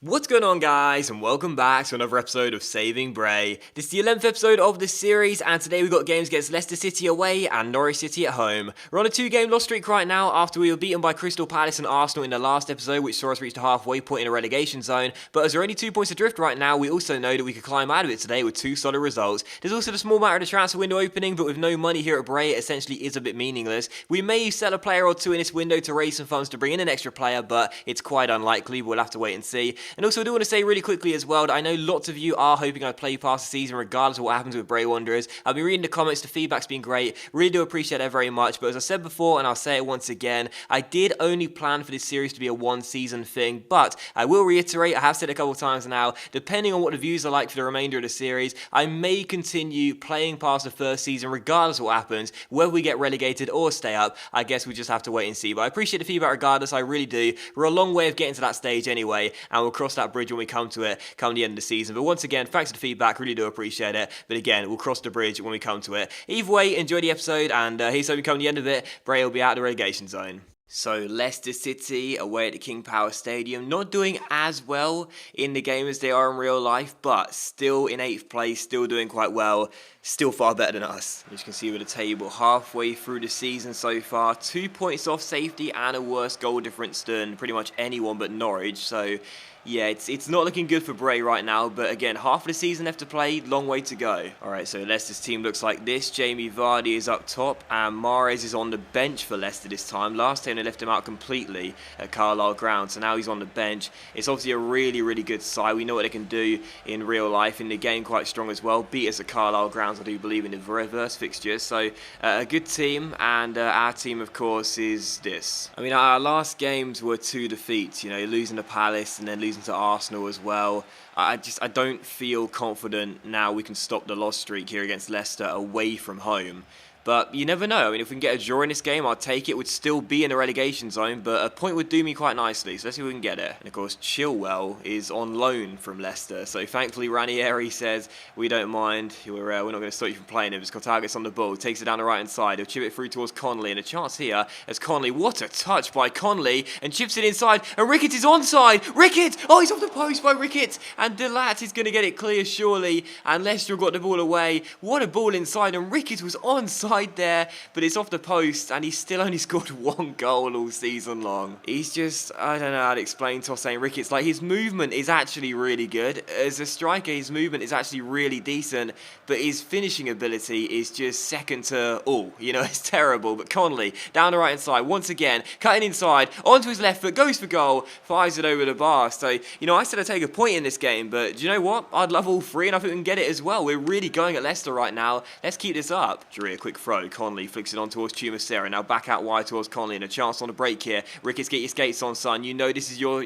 What's going on, guys, and welcome back to another episode of Saving Bray. This is the 11th episode of this series, and today we've got games against Leicester City away and Norwich City at home. We're on a 2-game loss streak right now after we were beaten by Crystal Palace and Arsenal in the last episode, which saw us reach the halfway point in a relegation zone. But as we're only 2 points adrift right now, we also know that we could climb out of it today with 2 solid results. There's also the small matter of the transfer window opening, but with no money here at Bray, it essentially is a bit meaningless. We may sell a player or two in this window to raise some funds to bring in an extra player, but it's quite unlikely. We'll have to wait and see. And also, I do want to say really quickly as well that I know lots of you are hoping I play past the season regardless of what happens with Bray Wanderers. I've been reading the comments, the feedback's been great, really do appreciate that very much, but as I said before and I'll say it once again, I did only plan for this series to be a 1-season thing, but I will reiterate, I have said it a couple of times now, depending on what the views are like for the remainder of the series, I may continue playing past the first season regardless of what happens, whether we get relegated or stay up. I guess we just have to wait and see, but I appreciate the feedback regardless, I really do. We're a long way of getting to that stage anyway, and we'll cross that bridge when we come to it come the end of the season. But once again, thanks for the feedback, really do appreciate it. But again, we'll cross the bridge when we come to it. Either way, enjoy the episode, and here's how we come to the end of it. Bray will be out of the relegation zone. So Leicester City away at the King Power Stadium, not doing as well in the game as they are in real life, but still in 8th place, still doing quite well, still far better than us. As you can see with the table, halfway through the season so far, 2 points off safety and a worse goal difference than pretty much anyone but Norwich. So yeah, it's not looking good for Bray right now, but again, half of the season left to play, long way to go. Alright, so Leicester's team looks like this. Jamie Vardy is up top, and Mahrez is on the bench for Leicester this time. Last time they left him out completely at Carlisle Ground, so now he's on the bench. It's obviously a really, really good side. We know what they can do in real life, in the game quite strong as well. Beat us at Carlisle Grounds, I do believe, in the reverse fixtures, so a good team, and our team, of course, is this. I mean, our last games were 2 defeats, you know, losing to Palace and then losing to Arsenal as well. I don't feel confident now we can stop the loss streak here against Leicester away from home. But you never know. I mean, if we can get a draw in this game, I'll take it. Would still be in the relegation zone, but a point would do me quite nicely. So let's see if we can get it. And of course, Chilwell is on loan from Leicester. So thankfully, Ranieri says, we don't mind. We're not going to stop you from playing him. Just got targets on the ball. Takes it down the right-hand side. He'll chip it through towards Connolly. And a chance here as Connolly. What a touch by Connolly. And chips it inside. And Ricketts is onside. Ricketts! Oh, he's off the post by Ricketts. And Delat is going to get it clear, surely. And Leicester got the ball away. What a ball inside. And Ricketts was onside there, but it's off the post, and he's still only scored 1 goal all season long. He's just, I don't know how to explain to Hossein Ricketts. Like, his movement is actually really good. As a striker, his movement is actually really decent, but his finishing ability is just second to all. You know, it's terrible. But Connolly, down the right-hand side, once again, cutting inside, onto his left foot, goes for goal, fires it over the bar. So, you know, I said I'd take a point in this game, but do you know what? I'd love all 3, and I think we can get it as well. We're really going at Leicester right now. Let's keep this up. Drew, a quick throw. Connolly flicks it on towards Tumusera. Now back out wide towards Connolly, and a chance on the break here. Ricketts, get your skates on, son. You know this is your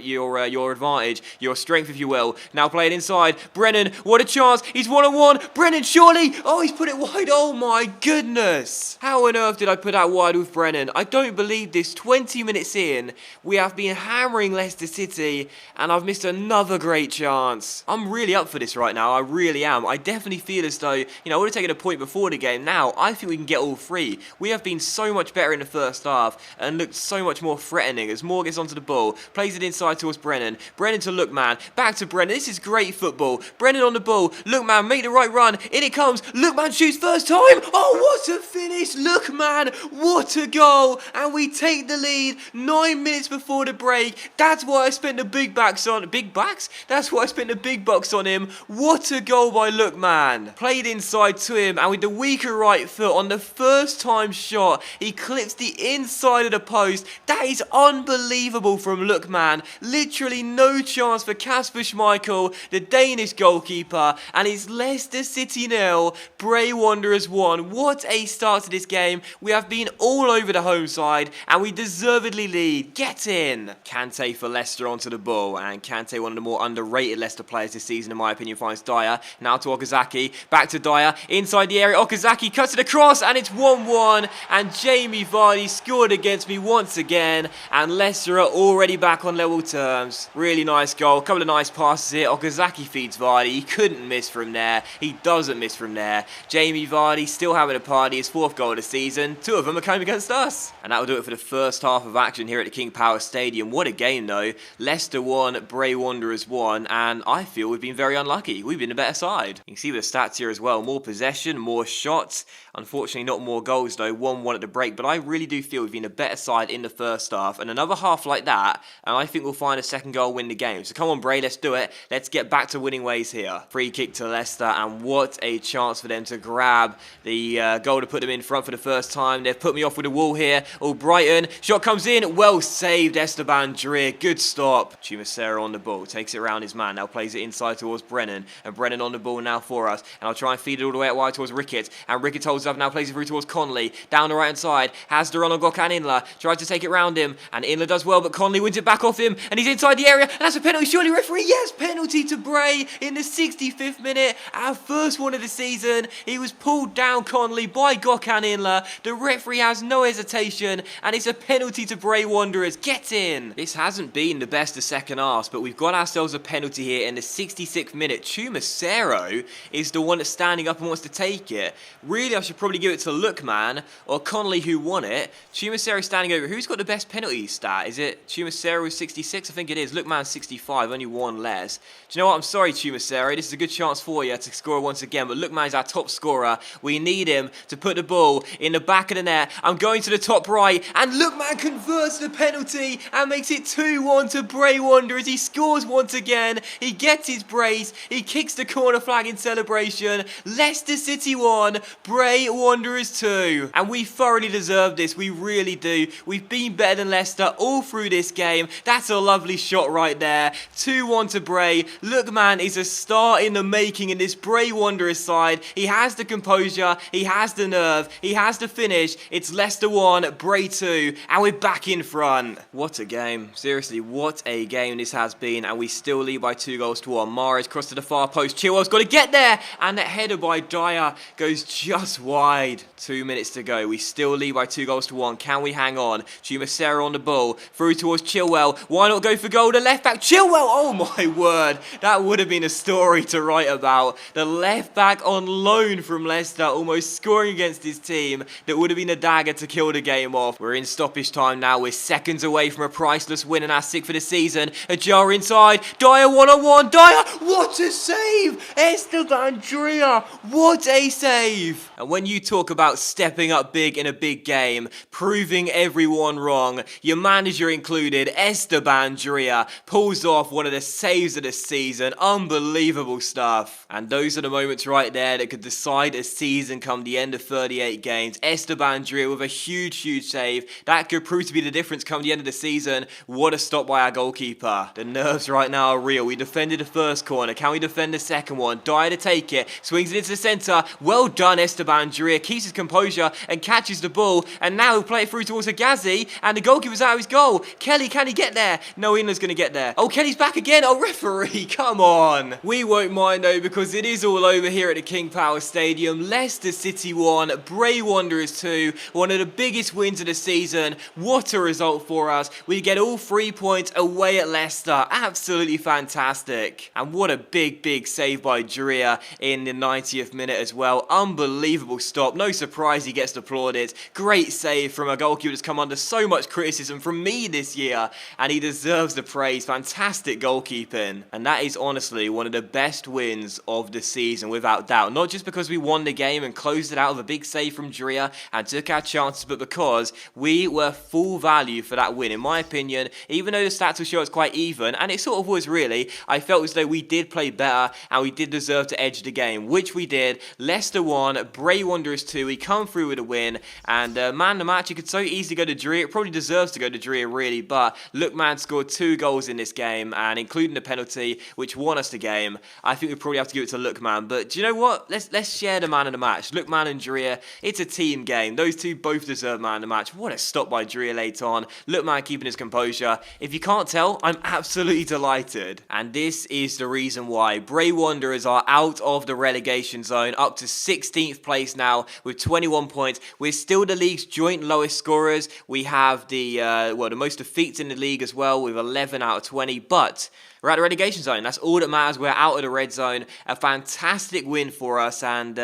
advantage, your strength, if you will. Now play it inside. Brennan, what a chance. He's 1-on-1. Brennan, surely. Oh, he's put it wide. Oh my goodness. How on earth did I put that wide with Brennan? I don't believe this. 20 minutes in, we have been hammering Leicester City, and I've missed another great chance. I'm really up for this right now. I really am. I definitely feel as though, you know, I would have taken a point before the game. Now, I think we can get all 3. We have been so much better in the first half and looked so much more threatening as Moore gets onto the ball, plays it inside towards Brennan. Brennan to Lookman, back to Brennan. This is great football. Brennan on the ball. Lookman, make the right run. In it comes. Lookman shoots first time. Oh, what a finish. Lookman, what a goal. And we take the lead 9 minutes before the break. That's why I spent the big bucks on. Big bucks? That's why I spent the big bucks on him. What a goal by Lookman. Played inside to him, and with the weaker right foot on the first time shot, he clips the inside of the post. That is unbelievable from Lookman. Literally no chance for Kasper Schmeichel, the Danish goalkeeper, and it's Leicester City 0, Bray Wanderers 1. What a start to this game. We have been all over the home side, and we deservedly lead. Get in. Kante for Leicester onto the ball, and Kante, one of the more underrated Leicester players this season, in my opinion, finds Dyer. Now to Okazaki, back to Dyer, inside the area. Okazaki cuts it across, and it's 1-1, and Jamie Vardy scored against me once again, and Leicester are already back on level terms. Really nice goal, couple of nice passes here. Okazaki feeds Vardy, he couldn't miss from there, he doesn't miss from there. Jamie Vardy still having a party, his 4th goal of the season, 2 of them are coming against us. And that'll do it for the first half of action here at the King Power Stadium. What a game though. Leicester won, Bray Wanderers won, and I feel we've been very unlucky. We've been the better side. You can see the stats here as well, more possession, more shots. Unfortunately not more goals though, 1-1 at the break, but I really do feel we've been a better side in the first half, and another half like that, and I think we'll find a second goal, win the game. So come on Bray, let's do it. Let's get back to winning ways here. Free kick to Leicester, and what a chance for them to grab the goal to put them in front for the first time. They've put me off with a wall here. Oh, Brighton, shot comes in, well saved, Esteban Dreer, good stop. Chumacera on the ball, takes it around his man, now plays it inside towards Brennan, and Brennan on the ball now for us, and I'll try and feed it all the way out wide towards Ricketts, and Ricketts holds up, now plays it through towards Conley, down the right hand side, has the run on Gökhan Inler, tries to take it round him, and Inler does well, but Conley wins it back off him, and he's inside the area, and that's a penalty, surely referee, yes, penalty to Bray in the 65th minute, our first one of the season. He was pulled down, Conley, by Gökhan Inler, the referee has no hesitation, and it's a penalty to Bray Wanderers, get in! This hasn't been the best of second halves, but we've got ourselves a penalty here in the 66th minute. Chumacero is the one that's standing up and wants to take it. Really, I should probably give it to Lookman or Conley, who won it. Chumacero standing over. Who's got the best penalty stat? Is it Chumacero with 66? I think it is. Lookman 65, only one less. Do you know what? I'm sorry, Chumacero. This is a good chance for you to score once again, but Lookman's our top scorer. We need him to put the ball in the back of the net. I'm going to the top right, and Lookman converts the penalty and makes it 2-1 to Bray Wanderers. He scores once again. He gets his brace. He kicks the corner flag in celebration. Leicester City 1, Bray Wanderers 2. And we thoroughly deserve this. We really do. We've been better than Leicester all through this game. That's a lovely shot right there. 2-1 to Bray. Lookman is a star in the making in this Bray Wanderers side. He has the composure. He has the nerve. He has the finish. It's Leicester 1, Bray 2. And we're back in front. What a game. Seriously, what a game this has been. And we still lead by 2-1. Mahrez cross to the far post. Chilwell's got to get there. And that header by Dyer goes just wide. 2 minutes to go. We still lead by 2-1. Can we hang on? Chumacera on the ball. Through towards Chilwell. Why not go for goal? The left back. Chilwell. Oh my word. That would have been a story to write about. The left back on loan from Leicester almost scoring against his team. That would have been a dagger to kill the game off. We're in stoppage time now. We're seconds away from a priceless win and our 6th for the season. A jar inside. Dyer one-on-one. Dyer. What a save. Esteban Dreer. What a save. And when you talk about stepping up big in a big game, proving everyone wrong, your manager included, Esteban Dreer, pulls off one of the saves of the season. Unbelievable stuff. And those are the moments right there that could decide a season come the end of 38 games. Esteban Dreer with a huge save. That could prove to be the difference come the end of the season. What a stop by our goalkeeper. The nerves right now are real. We defended the first corner. Can we defend the second one? Dyer to take it. Swings it into the centre. Well done, Esteban Dreer. Keeps his composure and catches the ball. And now he'll play it through towards Agazi. And the goalkeeper's out of his goal. Kelly, can he get there? No, Inler's going to get there. Oh, Kelly's back again. Oh, referee, come on. We won't mind though, because it is all over here at the King Power Stadium. Leicester City 1, Bray Wanderers 2. One of the biggest wins of the season. What a result for us. We get all 3 points away at Leicester. Absolutely fantastic. And what a big save by Dreer in the 90th minute as well. Unbelievable stop. No surprise he gets applauded. Great save from a goalkeeper that's come under so much criticism from me this year. And he deserves the praise. Fantastic goalkeeping. And that is honestly one of the best wins of the season without doubt. Not just because we won the game and closed it out with a big save from Dreer and took our chances, but because we were full value for that win. In my opinion, even though the stats will show it's quite even, and it sort of was really, I felt as though we did play better and we did deserve to edge the game, which we did. Leicester 1, Bray Wanderers 2. We come through with a win, and man the match, it could so easily go to Dreer. It probably deserves to go to Dreer really, but Lookman scored 2 goals in this game, and including the penalty, which won us the game. I think we probably have to give it to Lookman, but do you know what? Let's share the man of the match. Lookman and Dreer, it's a team game. Those two both deserve man of the match. What a stop by Dreer late on. Lookman keeping his composure. If you can't tell, I'm absolutely delighted. And this is the reason why Bray Wanderers are out of the relegation zone, up to 16th place now. with 21 points. We're still the league's joint lowest scorers. We have the most defeats in the league as well, with 11 out of 20, but we're at the relegation zone. That's all that matters. We're out of the red zone. A fantastic win for us. And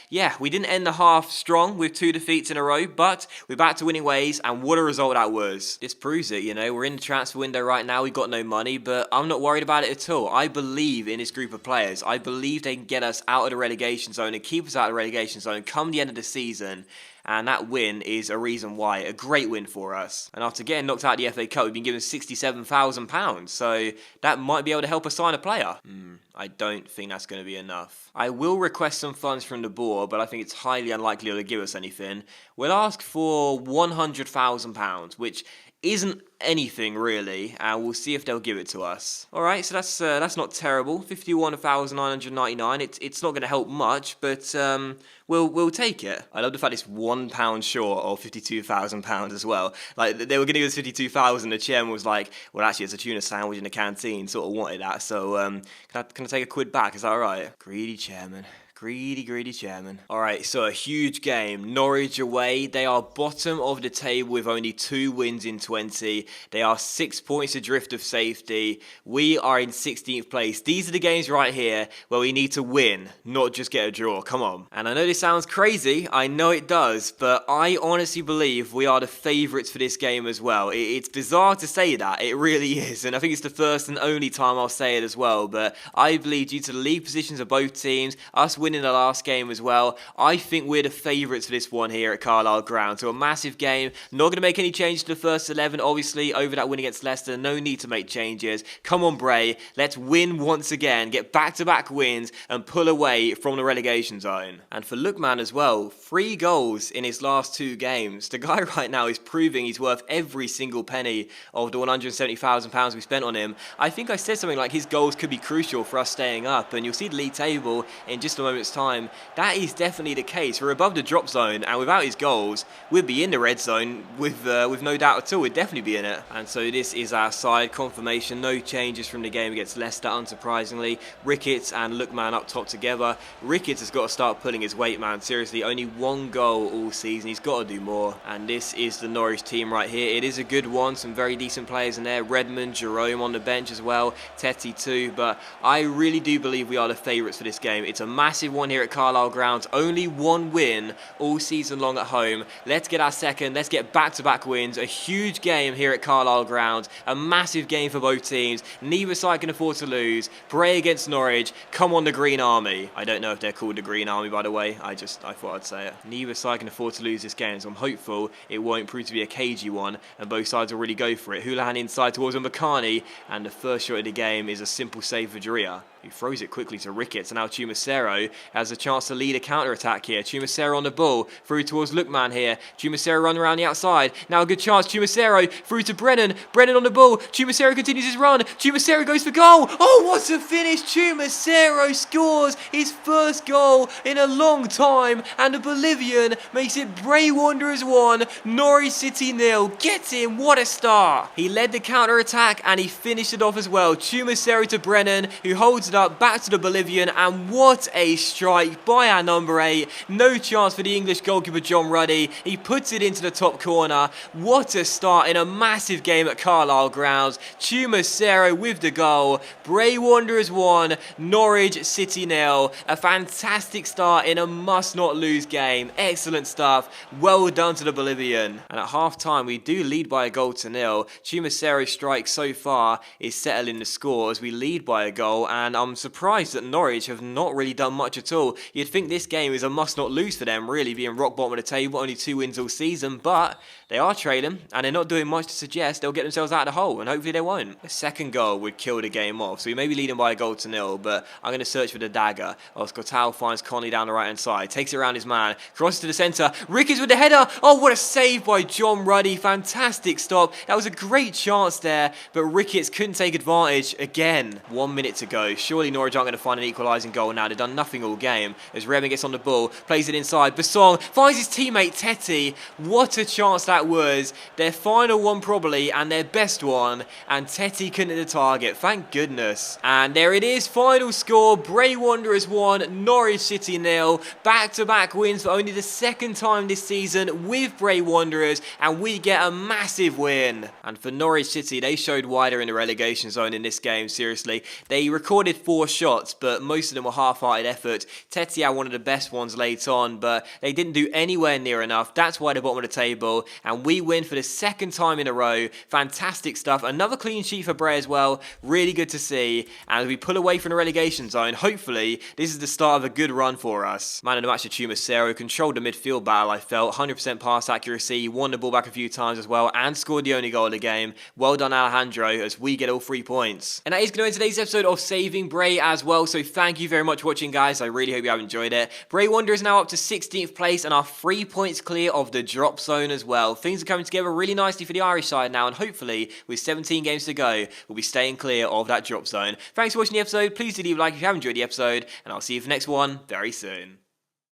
yeah, we didn't end the half strong with 2 defeats in a row, but we're back to winning ways. And what a result that was. This proves it, you know. We're in the transfer window right now. We've got no money, but I'm not worried about it at all. I believe in this group of players. I believe they can get us out of the relegation zone and keep us out of the relegation zone come the end of the season. And that win is a reason why. A great win for us. And after getting knocked out of the FA Cup, we've been given £67,000. So that might be able to help us sign a player. I don't think that's going to be enough. I will request some funds from the board, but I think it's highly unlikely they'll give us anything. We'll ask for £100,000, which isn't anything really, and we'll see if they'll give it to us. Alright, so that's not terrible. 51,999. It's not going to help much, but we'll take it. I love the fact it's £1 short of £52,000 as well. Like, they were going to give us 52,000. The chairman was like, well, actually, it's a tuna sandwich in the canteen. Sort of wanted that. So can I take a quid back? Is that alright? Greedy chairman. Greedy chairman. Alright, so a huge game. Norwich away. They are bottom of the table with only 2 wins in 20. They are 6 points adrift of safety. We are in 16th place. These are the games right here where we need to win, not just get a draw. Come on. And I know this sounds crazy. I know it does. But I honestly believe we are the favourites for this game as well. It's bizarre to say that. It really is. And I think it's the first and only time I'll say it as well. But I believe due to the league positions of both teams, us winning the last game as well, I think we're the favourites for this one here at Carlisle Ground. So a massive game. Not going to make any changes to the first 11, obviously, over that win against Leicester. No need to make changes. Come on, Bray. Let's win once again. Get back-to-back wins and pull away from the relegation zone. And for Lookman as well, 3 goals in his last 2 games. The guy right now is proving he's worth every single penny of the £170,000 we spent on him. I think I said something like his goals could be crucial for us staying up, and you'll see the league table in just a moment's time. That is definitely the case. We're above the drop zone, and without his goals, we'd be in the red zone with no doubt at all. We'd definitely be in it. And so this is our side confirmation. No changes from the game against Leicester, unsurprisingly. Ricketts and Lookman up top together. Ricketts has got to start pulling his weight, man. Seriously, only 1 goal all season. He's got to do more. And this is the Norwich team right here. It is a good one. Some very decent players in there. Redmond, Jerome on the bench as well. Tetty too. But I really do believe we are the favourites for this game. It's a massive one here at Carlisle Grounds. Only 1 win all season long at home. Let's get our second. Let's get back-to-back wins. A huge game here at Carlisle Grounds. A massive game for both teams. Neither side can afford to lose. Bray against Norwich. Come on, the Green Army. I don't know if they're called the Green Army, by the way. I thought I'd say it. Neither side can afford to lose this game, so I'm hopeful it won't prove to be a cagey one, and both sides will really go for it. Houlihan inside towards Mbakani, and the first shot of the game is a simple save for Jaria, who throws it quickly to Ricketts, and now Tumusero has a chance to lead a counter-attack here. Tumusero on the ball, through towards Lookman here. Tumusero run around the outside. Now a good chance. Tumusero through to Brennan. Brennan on the ball. Tumusero continues his run. Tumusero goes for goal. Oh, what a finish. Tumusero scores his first goal in a long time, and the Bolivian makes it Bray Wanderers 1, Norwich City 0. Get him. What a start. He led the counter-attack, and he finished it off as well. Tumusero to Brennan, who holds it up back to the Bolivian, and what a strike by our number 8. No chance for the English goalkeeper John Ruddy. He puts it into the top corner. What a start in a massive game at Carlisle Grounds. Tumusero with the goal. Bray Wanderers 1, Norwich City 0. A fantastic start in a must-not-lose game. Excellent stuff. Well done to the Bolivian. And at half-time, we do lead by a goal to 0. Tumusero's strike so far is settling the score as we lead by a goal, and I'm surprised that Norwich have not really done much at all. You'd think this game is a must-not-lose for them, really, being rock bottom of the table, only 2 wins all season, but they are trailing, and they're not doing much to suggest they'll get themselves out of the hole, and hopefully they won't. A second goal would kill the game off, so we may be leading by a goal to 0, but I'm going to search for the dagger. Oscar finds Conley down the right-hand side, takes it around his man, crosses to the centre, Ricketts with the header. Oh, what a save by John Ruddy. Fantastic stop. That was a great chance there, but Ricketts couldn't take advantage again. 1 minute to go. Surely Norwich aren't going to find an equalising goal now. They've done nothing all game. As Remen gets on the ball, plays it inside. Basong finds his teammate Teti. What a chance that was. Their final one probably, and their best one. And Teti couldn't hit the target. Thank goodness. And there it is. Final score. Bray Wanderers 1, Norwich City 0. Back-to-back wins for only the second time this season with Bray Wanderers. And we get a massive win. And for Norwich City, they showed why they're in the relegation zone in this game, seriously. They recorded 4 shots, but most of them were half-hearted effort. Teti had one of the best ones late on, but they didn't do anywhere near enough. That's why they're bottom of the table. And we win for the second time in a row. Fantastic stuff. Another clean sheet for Bray as well. Really good to see. And as we pull away from the relegation zone, hopefully, this is the start of a good run for us. Man of the match, Chumasero controlled the midfield battle, I felt. 100% pass accuracy, won the ball back a few times as well, and scored the only goal of the game. Well done, Alejandro, as we get all 3 points. And that is going to end today's episode of Saving Bray as well, so thank you very much for watching, guys. I really hope you have enjoyed it. Bray Wanderers now up to 16th place and are 3 points clear of the drop zone as well. Things are coming together really nicely for the Irish side now, and hopefully, with 17 games to go, we'll be staying clear of that drop zone. Thanks for watching the episode. Please do leave a like if you have enjoyed the episode, and I'll see you for the next one very soon.